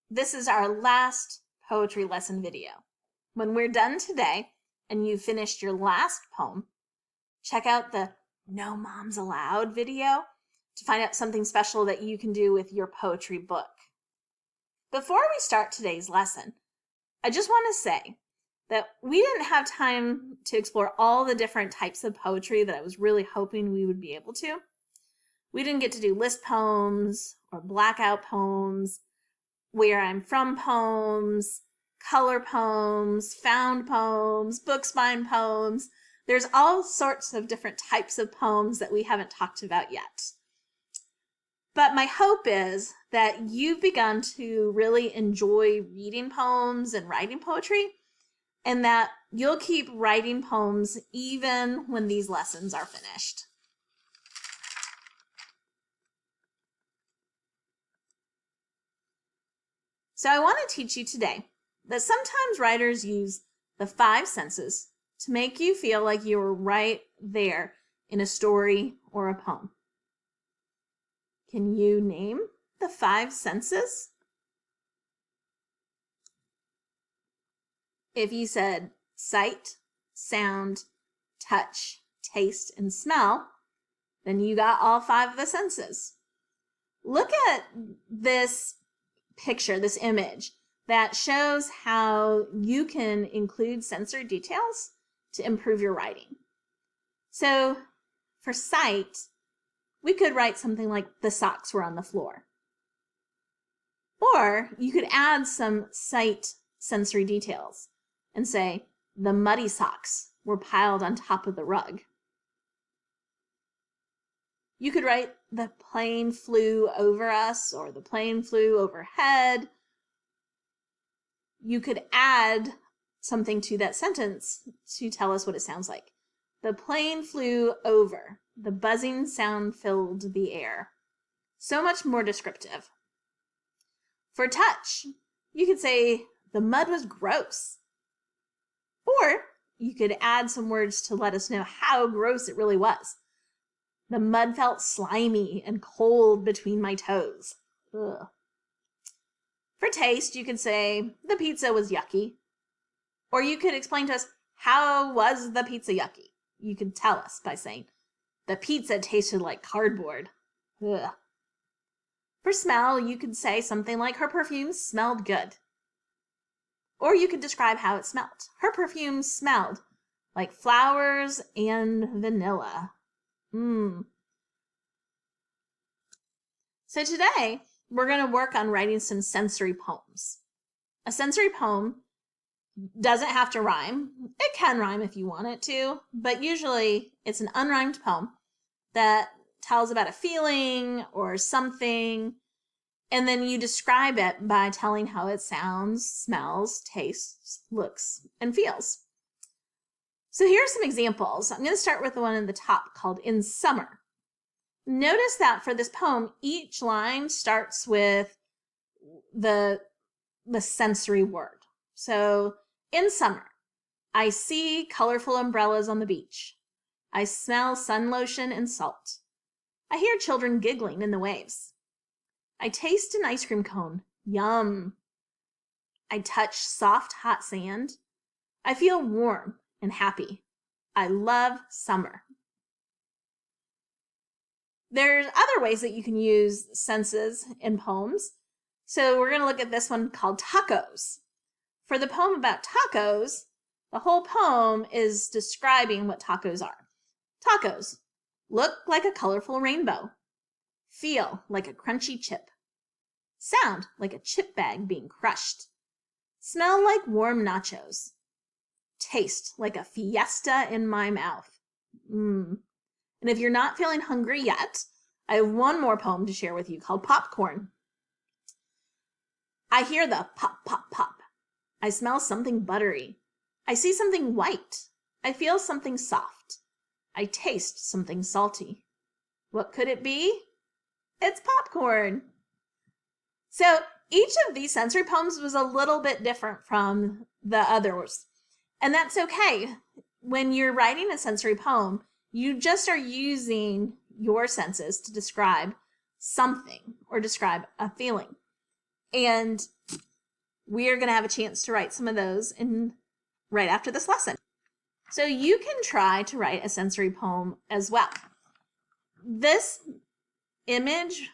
this is our last poetry lesson video. When we're done today and you finished your last poem, check out the No Moms Allowed video to find out something special that you can do with your poetry book. Before we start today's lesson, I just want to say that we didn't have time to explore all the different types of poetry that I was really hoping we would be able to. We didn't get to do list poems or blackout poems, where I'm from poems, color poems, found poems, bookspine poems. There's all sorts of different types of poems that we haven't talked about yet. But my hope is that you've begun to really enjoy reading poems and writing poetry, and that you'll keep writing poems even when these lessons are finished. So I want to teach you today that sometimes writers use the 5 senses to make you feel like you're right there in a story or a poem. Can you name the 5 senses? If you said sight, sound, touch, taste, and smell, then you got all 5 of the senses. Look at this picture, this image that shows how you can include sensory details to improve your writing. So for sight, we could write something like the socks were on the floor. Or you could add some sight sensory details and say the muddy socks were piled on top of the rug. You could write the plane flew over us or the plane flew overhead. You could add something to that sentence to tell us what it sounds like. The plane flew over. The buzzing sound filled the air. So much more descriptive. For touch, you could say the mud was gross. Or you could add some words to let us know how gross it really was. The mud felt slimy and cold between my toes. Ugh. For taste, you could say the pizza was yucky. Or you could explain to us, how was the pizza yucky? You could tell us by saying, the pizza tasted like cardboard. Ugh. For smell, you could say something like, her perfume smelled good. Or you could describe how it smelled. Her perfume smelled like flowers and vanilla. So today, we're going to work on writing some sensory poems. A sensory poem doesn't have to rhyme. It can rhyme if you want it to, but usually it's an unrhymed poem that tells about a feeling or something, and then you describe it by telling how it sounds, smells, tastes, looks, and feels. So here are some examples. I'm going to start with the one in the top called In Summer. Notice that for this poem, each line starts with the sensory word. So, in summer, I see colorful umbrellas on the beach. I smell sun lotion and salt. I hear children giggling in the waves. I taste an ice cream cone. Yum. I touch soft, hot sand. I feel warm and happy. I love summer. There's other ways that you can use senses in poems. So we're going to look at this one called Tacos. For the poem about tacos, the whole poem is describing what tacos are. Tacos look like a colorful rainbow, feel like a crunchy chip, sound like a chip bag being crushed, smell like warm nachos, taste like a fiesta in my mouth. And if you're not feeling hungry yet, I have one more poem to share with you called Popcorn. I hear the pop, pop, pop. I smell something buttery. I see something white. I feel something soft. I taste something salty. What could it be? It's popcorn. So each of these sensory poems was a little bit different from the others. And that's okay. When you're writing a sensory poem, you just are using your senses to describe something or describe a feeling. And we are going to have a chance to write some of those right after this lesson. So you can try to write a sensory poem as well. This image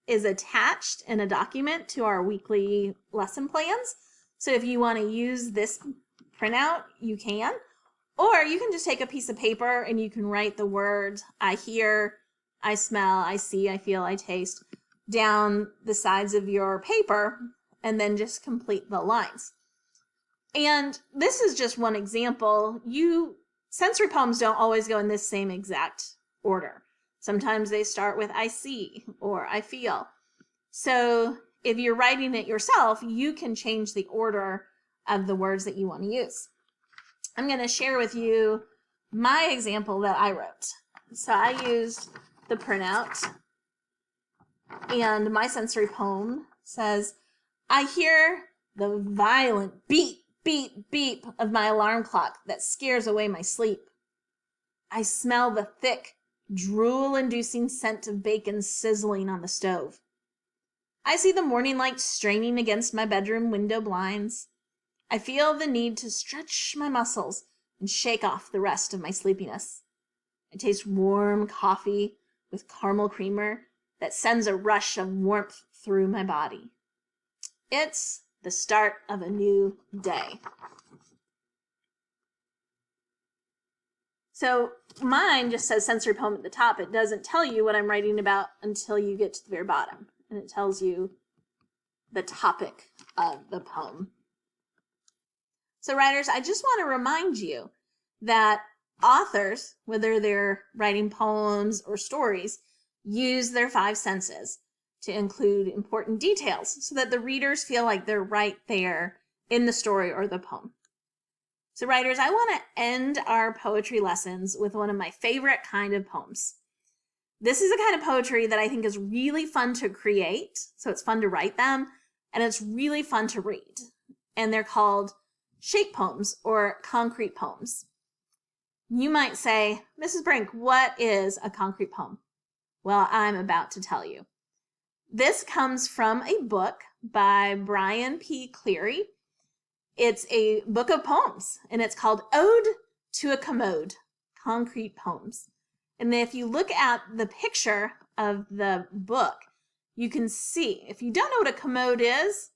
is attached in a document to our weekly lesson plans. So if you want to use this printout, you can. Or you can just take a piece of paper and you can write the words I hear, I smell, I see, I feel, I taste down the sides of your paper and then just complete the lines. And this is just one example. Sensory poems don't always go in this same exact order. Sometimes they start with I see or I feel. So if you're writing it yourself, you can change the order of the words that you want to use. I'm going to share with you my example that I wrote. So I used the printout, and my sensory poem says, I hear the violent beep, beep, beep of my alarm clock that scares away my sleep. I smell the thick, drool-inducing scent of bacon sizzling on the stove. I see the morning light straining against my bedroom window blinds. I feel the need to stretch my muscles and shake off the rest of my sleepiness. I taste warm coffee with caramel creamer that sends a rush of warmth through my body. It's the start of a new day. So mine just says sensory poem at the top. It doesn't tell you what I'm writing about until you get to the very bottom. And it tells you the topic of the poem. So writers, I just want to remind you that authors, whether they're writing poems or stories, use their five senses to include important details so that the readers feel like they're right there in the story or the poem. So writers, I want to end our poetry lessons with one of my favorite kind of poems. This is a kind of poetry that I think is really fun to create, so it's fun to write them, and it's really fun to read. And they're called shape poems or concrete poems. You might say, Mrs. Brink, what is a concrete poem? Well, I'm about to tell you. This comes from a book by Brian P. Cleary. It's a book of poems, and it's called Ode to a Commode, Concrete Poems. And if you look at the picture of the book, you can see, if you don't know what a commode is,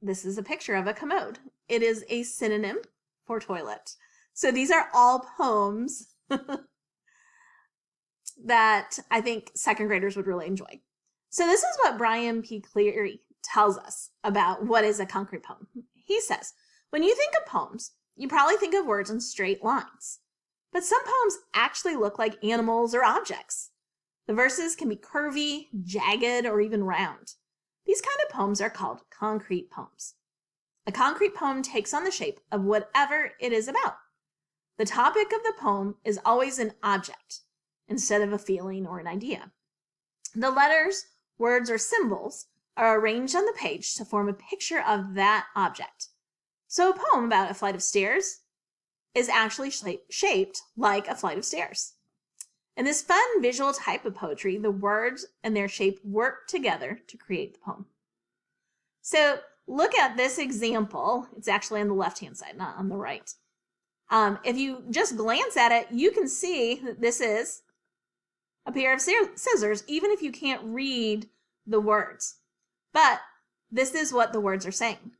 this is a picture of a commode. It is a synonym for toilet. So these are all poems that I think second graders would really enjoy. So this is what Brian P. Cleary tells us about what is a concrete poem. He says, when you think of poems, you probably think of words in straight lines. But some poems actually look like animals or objects. The verses can be curvy, jagged, or even round. These kind of poems are called concrete poems. A concrete poem takes on the shape of whatever it is about. The topic of the poem is always an object instead of a feeling or an idea. The letters, words, or symbols are arranged on the page to form a picture of that object. So a poem about a flight of stairs is actually shaped like a flight of stairs. In this fun visual type of poetry, the words and their shape work together to create the poem. So look at this example. It's actually on the left-hand side, not on the right. If you just glance at it, you can see that this is a pair of scissors, even if you can't read the words. But this is what the words are saying.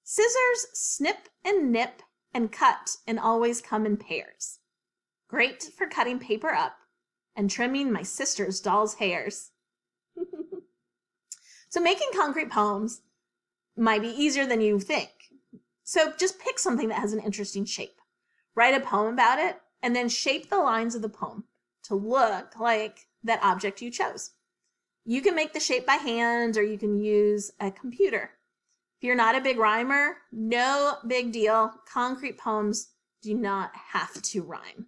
Scissors snip and nip and cut and always come in pairs. Great for cutting paper up and trimming my sister's doll's hairs. So making concrete poems might be easier than you think. So just pick something that has an interesting shape. Write a poem about it and then shape the lines of the poem to look like that object you chose. You can make the shape by hand or you can use a computer. If you're not a big rhymer, no big deal. Concrete poems do not have to rhyme.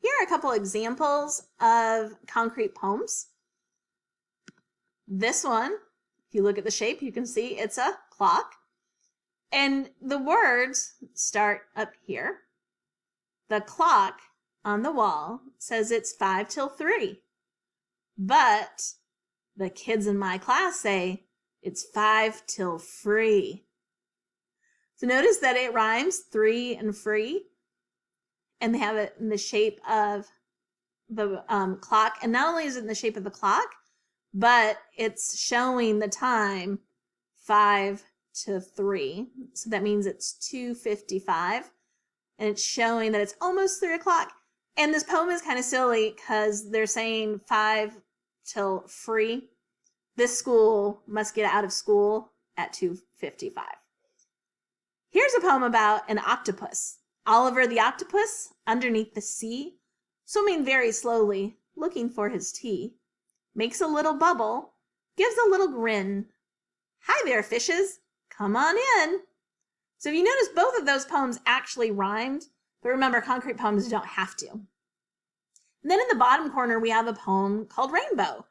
Here are a couple examples of concrete poems. This one, if you look at the shape, you can see it's a clock. And the words start up here. The clock on the wall says it's 5 till 3. But The kids in my class say it's 5 till free. So notice that it rhymes 3 and free, and they have it in the shape of the clock. And not only is it in the shape of the clock, but it's showing the time 5 to 3. So that means it's 2:55, and it's showing that it's almost 3 o'clock. And this poem is kind of silly because they're saying 5 till free. This school must get out of school at 2:55. Here's a poem about an octopus. Oliver the octopus, underneath the sea, swimming very slowly, looking for his tea, makes a little bubble, gives a little grin. Hi there, fishes, come on in. So if you notice, both of those poems actually rhymed, but remember, concrete poems don't have to. And then in the bottom corner, we have a poem called Rainbow.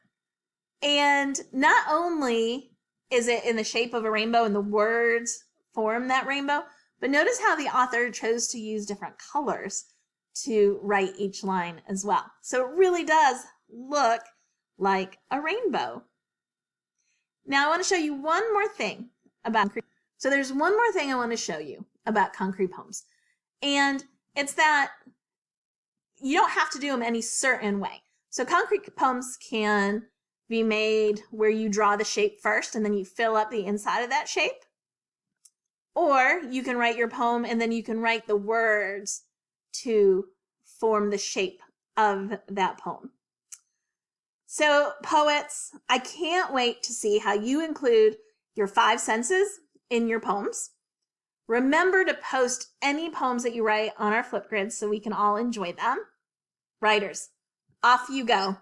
And not only is it in the shape of a rainbow and the words form that rainbow, but notice how the author chose to use different colors to write each line as well. So it really does look like a rainbow. Now I want to show you one more thing about concrete. So there's one more thing I want to show you about concrete poems. And it's that you don't have to do them any certain way. So concrete poems can be made where you draw the shape first and then you fill up the inside of that shape. Or you can write your poem and then you can write the words to form the shape of that poem. So poets, I can't wait to see how you include your 5 senses in your poems. Remember to post any poems that you write on our Flipgrid so we can all enjoy them. Writers, off you go.